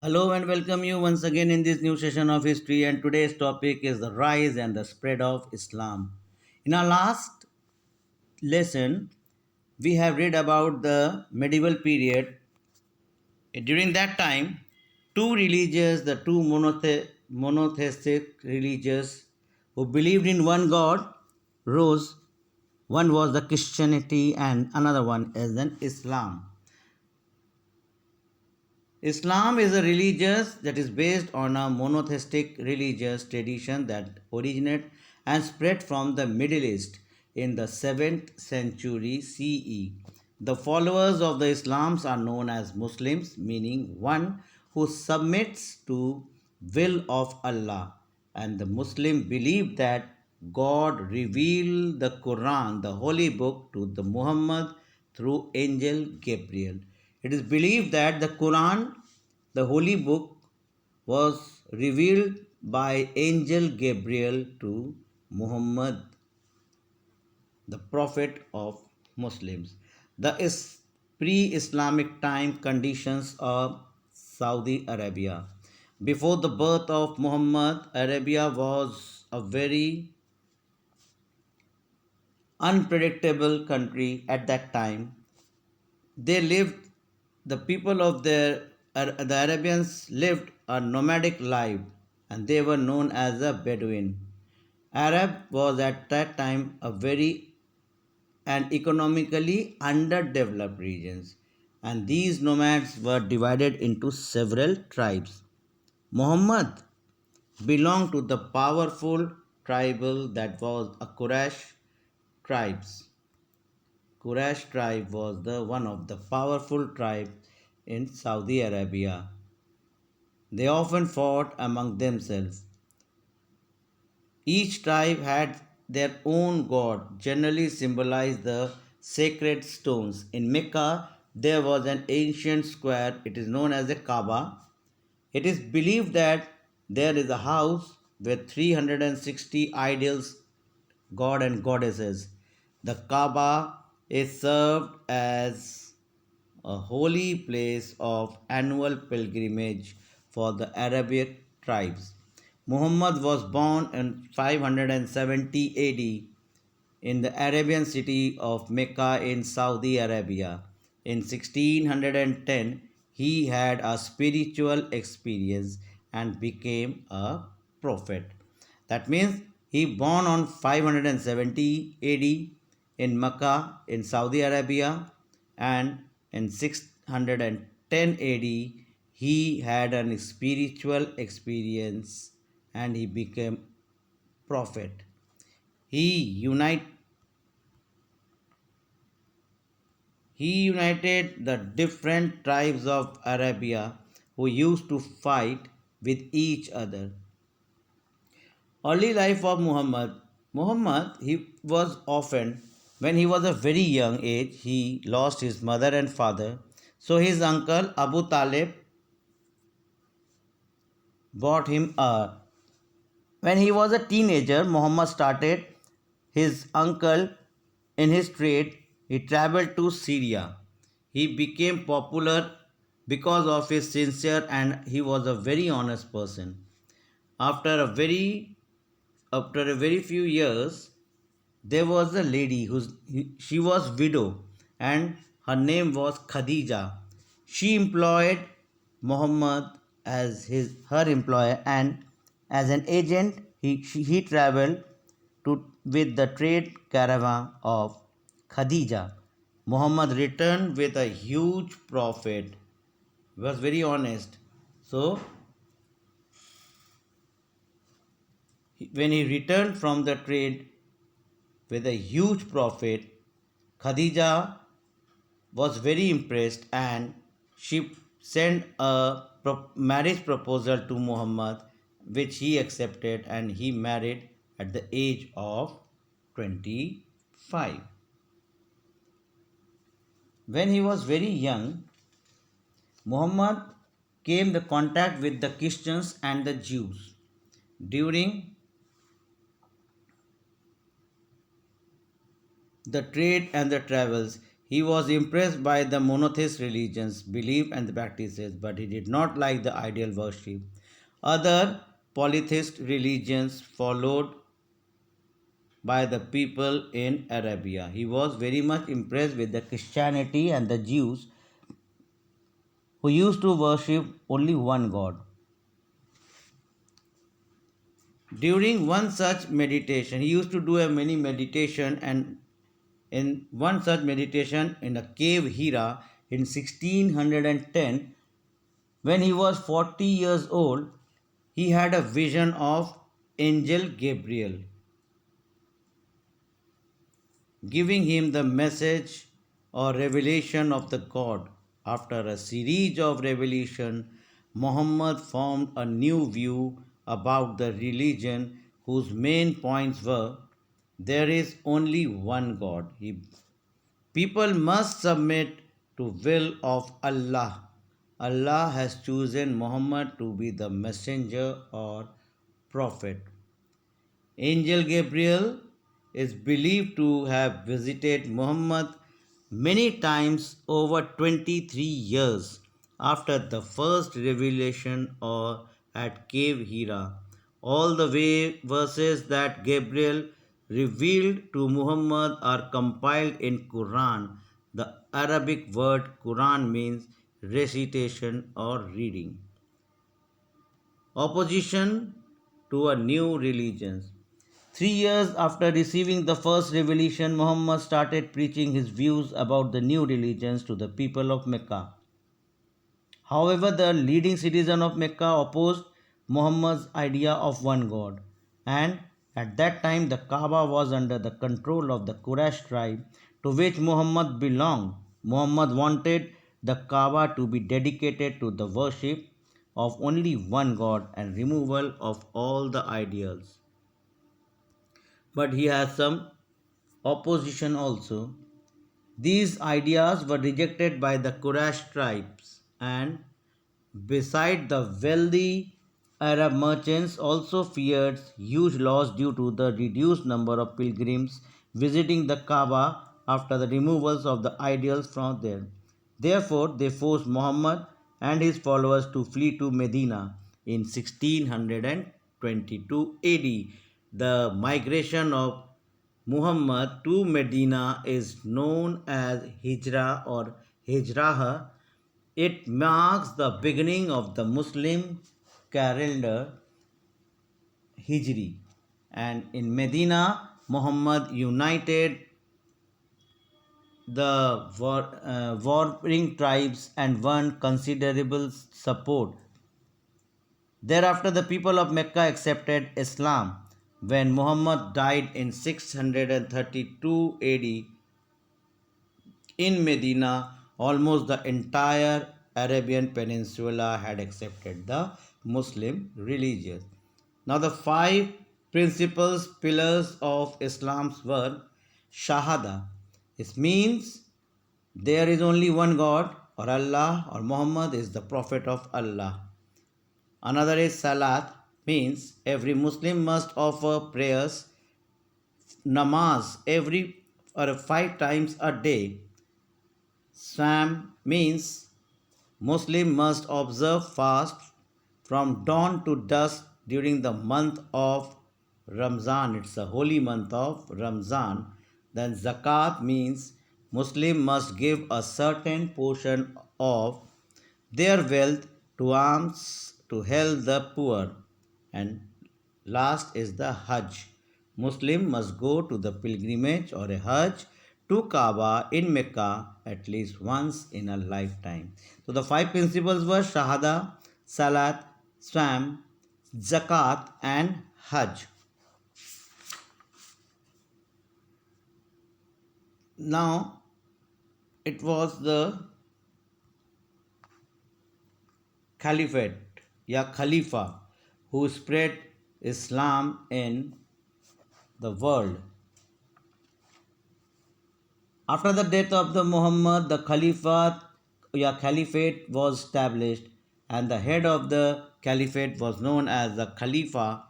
Hello and welcome you once again in this new session of history. And today's topic is the rise and the spread of Islam. In our last lesson, we have read about the medieval period. During that time, two monotheistic religions who believed in one God rose. One was the Christianity and another one is an Islam. Islam is a religious that is based on a monotheistic religious tradition that originated and spread from the Middle East in the 7th century CE. The followers of the Islams are known as Muslims, meaning one who submits to will of Allah. And the Muslim believe that God revealed the Quran, the holy book, to the Muhammad through angel Gabriel. It is believed that the Quran, the holy book, was revealed by angel Gabriel to Muhammad, the prophet of Muslims. The pre-Islamic time conditions of Saudi Arabia. Before the birth of Muhammad, Arabia was a very unpredictable country at that time. They lived, the people of the Arabians lived a nomadic life and they were known as a Bedouin. Arab was at that time a very and economically underdeveloped regions, and these nomads were divided into several tribes. Muhammad belonged to the powerful tribal that was a Quraysh tribes. Quraysh tribe was the one of the powerful tribes in Saudi Arabia. They often fought among themselves. Each tribe had their own god, generally symbolized the sacred stones. In Mecca, there was an ancient square, it is known as the Kaaba. It is believed that there is a house with 360 idols, god and goddesses. The Kaaba is served as a holy place of annual pilgrimage for the Arabic tribes. Muhammad was born in 570 AD in the Arabian city of Mecca in Saudi Arabia. In 1610, he had a spiritual experience and became a prophet. That means he born on 570 AD in Mecca in Saudi Arabia, and in 610 AD he had an spiritual experience and he became prophet. He unite He united the different tribes of Arabia who used to fight with each other. Early life of Muhammad. Muhammad, he was orphaned. When he was a very young age, he lost his mother and father. So his uncle Abu Talib bought him a. When he was a teenager, Muhammad started his uncle in his trade. He traveled to Syria. He became popular because of his sincere and he was a very honest person. After a very after a very few years, there was a lady she was widow and her name was Khadija. She employed Muhammad as her employer, and as an agent he traveled with the trade caravan of Khadija. Muhammad returned with a huge profit. He was very honest. So when he returned from the trade with a huge profit, Khadija was very impressed and she sent a marriage proposal to Muhammad, which he accepted and he married at the age of 25. When he was very young, Muhammad came the contact with the Christians and the Jews. During the trade and the travels, He was impressed by the monotheist religions, belief and the practices, but he did not like the ideal worship. Other polytheist religions followed by the people in Arabia. He was very much impressed with the Christianity and the Jews who used to worship only one God. During one such meditation, he used to do a mini meditation, and in one such meditation in a cave Hira in 1610, when he was 40 years old, he had a vision of angel Gabriel giving him the message or revelation of the God. After a series of revelation, Muhammad formed a new view about the religion whose main points were there is only one God. People must submit to will of Allah. Allah has chosen Muhammad to be the messenger or prophet. Angel Gabriel is believed to have visited Muhammad many times over 23 years after the first revelation or at Cave Hira. All the way verses that Gabriel revealed to Muhammad are compiled in Quran. The Arabic word Quran means recitation or reading. Opposition to a new religion. 3 years after receiving the first revelation, Muhammad started preaching his views about the new religions to the people of Mecca. However, the leading citizen of Mecca opposed Muhammad's idea of one God, and at that time the Kaaba was under the control of the Quraysh tribe to which Muhammad belonged. Muhammad wanted the Kaaba to be dedicated to the worship of only one God and removal of all the idols. But he has some opposition also. These ideas were rejected by the Quraysh tribes, and beside the wealthy Arab merchants also feared huge loss due to the reduced number of pilgrims visiting the Kaaba after the removals of the idols from there. Therefore, they forced Muhammad and his followers to flee to Medina in 1622 AD. The migration of Muhammad to Medina is known as Hijrah or Hijrah. It marks the beginning of the Muslim calendar Hijri. And in Medina, Muhammad united the warring tribes and won considerable support. Thereafter, the people of Mecca accepted Islam. When Muhammad died in 632 AD in Medina, almost the entire Arabian Peninsula had accepted the Muslim religion. Now, the five principles, pillars of Islam's were Shahada. This means there is only one God, or Allah, or Muhammad is the Prophet of Allah. Another is Salat, means every Muslim must offer prayers, namaz, every or 5 times a day. Swam means Muslim must observe fast from dawn to dusk during the month of Ramzan. It's a holy month of Ramzan. Then Zakat means Muslim must give a certain portion of their wealth to alms to help the poor. And last is the Hajj. Muslim must go to the pilgrimage or a Hajj to Kaaba in Mecca at least once in a lifetime. So the five principles were Shahada, Salat, Swam, Zakat and Hajj. Now it was the Caliphate, ya Khalifa, who spread Islam in the world. After the death of the Muhammad, the Caliphate was established, and the head of the Caliphate was known as the Khalifa.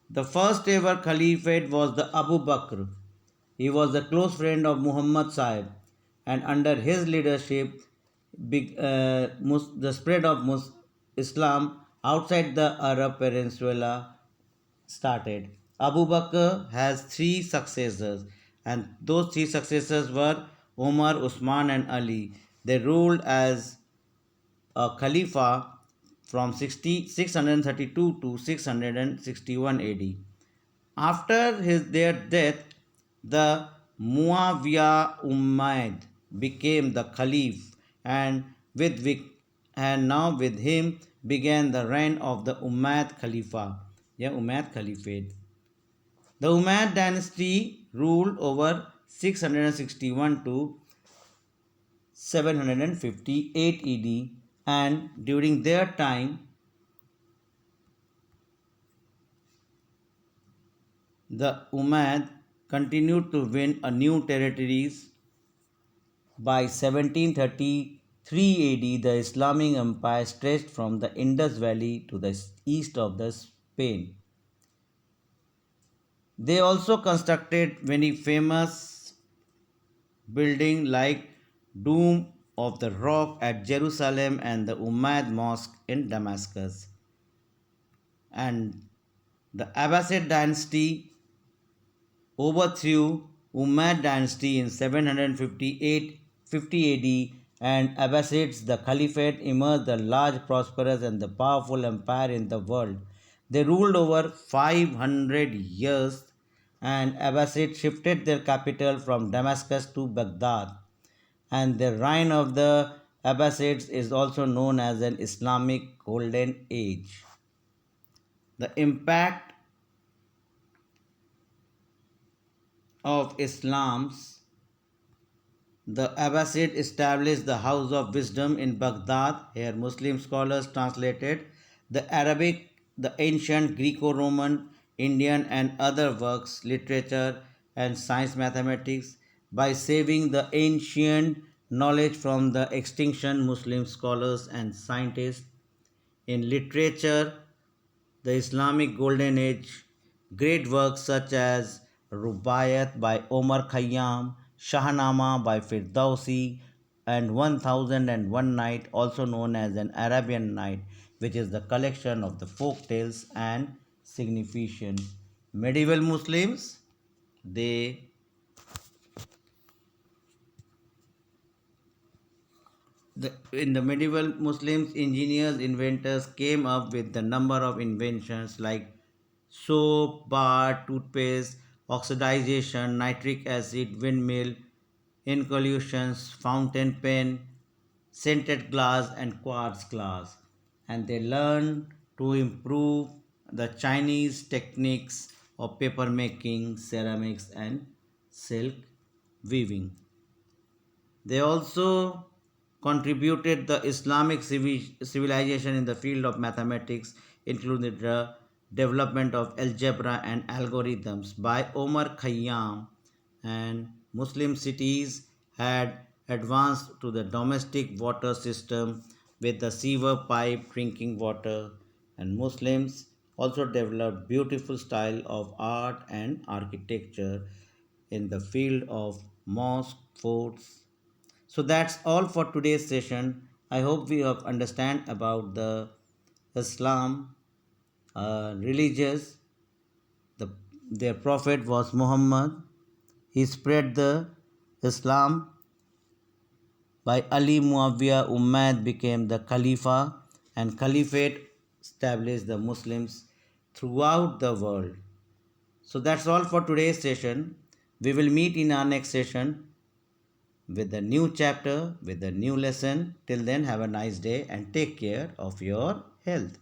The first ever Caliphate was the Abu Bakr. He was a close friend of Muhammad Sahib, and under his leadership, the spread of Islam outside the Arab Peninsula started. Abu Bakr has three successors, and those three successors were Umar, Usman, and Ali. They ruled as a Khalifa from 632 to 661 AD. After their death, the Muawiyah Umayyad became the Caliph, and now with him began the reign of the Umayyad Khalifa, Umayyad Caliphate. The Umayyad dynasty ruled over 661 to 758 AD, and during their time, the Umayyad continued to win a new territories. By 1733 AD, the Islamic Empire stretched from the Indus Valley to the east of the Spain. They also constructed many famous buildings like Dome of the Rock at Jerusalem and the Umayyad Mosque in Damascus. And the Abbasid dynasty overthrew Umayyad dynasty in 758 50 AD, and Abbasids, the Caliphate, emerged the large, prosperous, and the powerful empire in the world. They ruled over 500 years, and Abbasids shifted their capital from Damascus to Baghdad. And the reign of the Abbasids is also known as an Islamic Golden Age. The impact of Islam's The Abbasid established the House of Wisdom in Baghdad. Here, Muslim scholars translated the Arabic, the ancient Greco-Roman, Indian, and other works, literature, and science mathematics by saving the ancient knowledge from the extinction. Muslim scholars and scientists in literature, the Islamic Golden Age, great works such as Rubaiyat by Omar Khayyam, Shahnama by Firdausi, and 1001 Night, also known as an Arabian Night, which is the collection of the folk tales and significance. Medieval Muslims, they in the medieval Muslims, engineers, inventors came up with the number of inventions like soap, bar, toothpaste, oxidization, nitric acid, windmill, incolutions, fountain pen, scented glass, and quartz glass. And they learned to improve the Chinese techniques of paper making, ceramics, and silk weaving. They also contributed the Islamic civilization in the field of mathematics, including the development of algebra and algorithms by Omar Khayyam, and Muslim cities had advanced to the domestic water system with the sewer pipe drinking water, and Muslims also developed beautiful style of art and architecture in the field of mosque, forts. So that's all for today's session. I hope we have understand about the Islam religious. The, their prophet was Muhammad. He spread the Islam. By Ali Muawiyah Umayyad became the Khalifa, and Caliphate established the Muslims throughout the world. So that's all for today's session. We will meet in our next session with a new chapter, with a new lesson. Till then, have a nice day and take care of your health.